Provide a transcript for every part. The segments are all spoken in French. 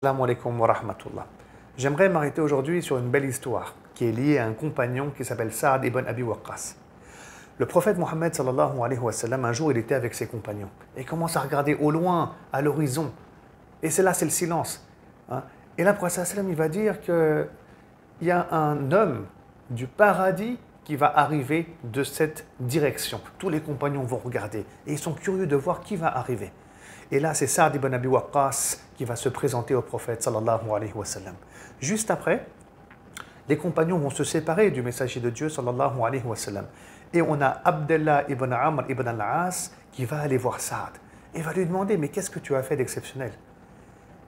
Assalamu alaikum wa rahmatullah. J'aimerais m'arrêter aujourd'hui sur une belle histoire qui est liée à un compagnon qui s'appelle Saad ibn Abi Waqqas. Le prophète Mohammed sallallahu alayhi wa sallam, un jour il était avec ses compagnons et il commence à regarder au loin, à l'horizon. Et c'est le silence. Et là, le prophète sallam, il va dire qu'il y a un homme du paradis qui va arriver de cette direction. Tous les compagnons vont regarder et ils sont curieux de voir qui va arriver. Et là, c'est Saad ibn Abi Waqqas qui va se présenter au prophète sallallahu alayhi wa sallam. Juste après, les compagnons vont se séparer du messager de Dieu sallallahu alayhi wa sallam. Et on a Abdallah ibn Amr ibn al-As qui va aller voir Saad et va lui demander: mais qu'est-ce que tu as fait d'exceptionnel?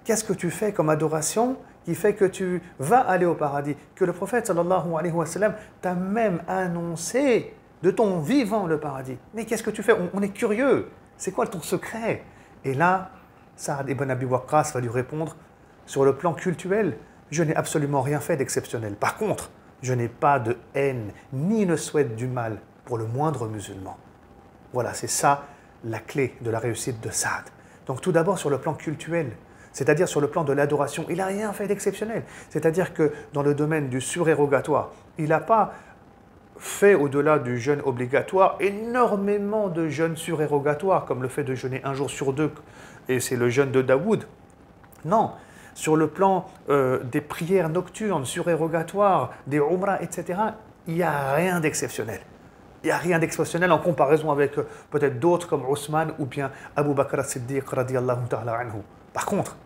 Qu'est-ce que tu fais comme adoration qui fait que tu vas aller au paradis? Que le prophète sallallahu alayhi wa sallam t'a même annoncé de ton vivant le paradis. Mais qu'est-ce que tu fais? On est curieux. C'est quoi ton secret? Et là, Saad ibn Abi Waqqas va lui répondre: sur le plan cultuel, je n'ai absolument rien fait d'exceptionnel. Par contre, je n'ai pas de haine, ni ne souhaite du mal pour le moindre musulman. Voilà, c'est ça la clé de la réussite de Saad. Donc tout d'abord sur le plan cultuel, c'est-à-dire sur le plan de l'adoration, il n'a rien fait d'exceptionnel. C'est-à-dire que dans le domaine du surérogatoire, il n'a pas fait au-delà du jeûne obligatoire énormément de jeûnes surérogatoires, comme le fait de jeûner un jour sur deux, et c'est le jeûne de Daoud. Non, sur le plan des prières nocturnes surérogatoires, des umrah, etc., il n'y a rien d'exceptionnel. Il n'y a rien d'exceptionnel en comparaison avec peut-être d'autres comme Ousmane ou bien Abu Bakr as-Siddiq radiyallahu ta'ala anhu. Par contre,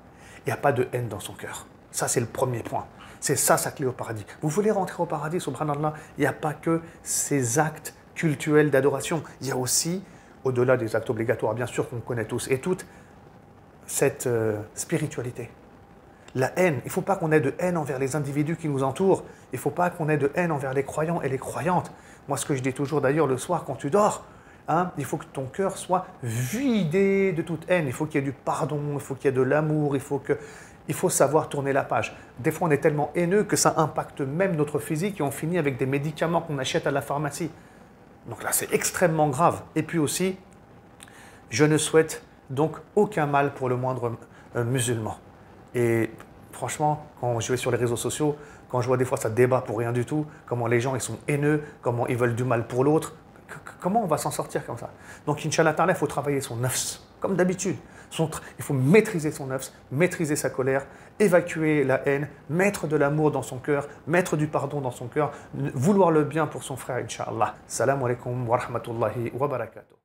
il n'y a pas de haine dans son cœur. Ça, c'est le premier point. C'est ça sa clé au paradis. Vous voulez rentrer au paradis, subhanallah, il n'y a pas que ces actes cultuels d'adoration. Il y a aussi, au-delà des actes obligatoires, bien sûr qu'on connaît tous et toutes, cette spiritualité. La haine, il ne faut pas qu'on ait de haine envers les individus qui nous entourent. Il ne faut pas qu'on ait de haine envers les croyants et les croyantes. Moi, ce que je dis toujours d'ailleurs le soir quand tu dors, il faut que ton cœur soit vidé de toute haine. Il faut qu'il y ait du pardon, il faut qu'il y ait de l'amour, il faut savoir tourner la page. Des fois, on est tellement haineux que ça impacte même notre physique et on finit avec des médicaments qu'on achète à la pharmacie. Donc là, c'est extrêmement grave. Et puis aussi, je ne souhaite donc aucun mal pour le moindre musulman. Et franchement, quand je vais sur les réseaux sociaux, quand je vois des fois ça débat pour rien du tout, comment les gens ils sont haineux, comment ils veulent du mal pour l'autre, comment on va s'en sortir comme ça? Donc, Inch'Allah Ta'ala, il faut travailler son nafs, comme d'habitude. Il faut maîtriser son nafs, maîtriser sa colère, évacuer la haine, mettre de l'amour dans son cœur, mettre du pardon dans son cœur, vouloir le bien pour son frère, Inch'Allah. Salam alaikum wa rahmatullahi wa barakatuh.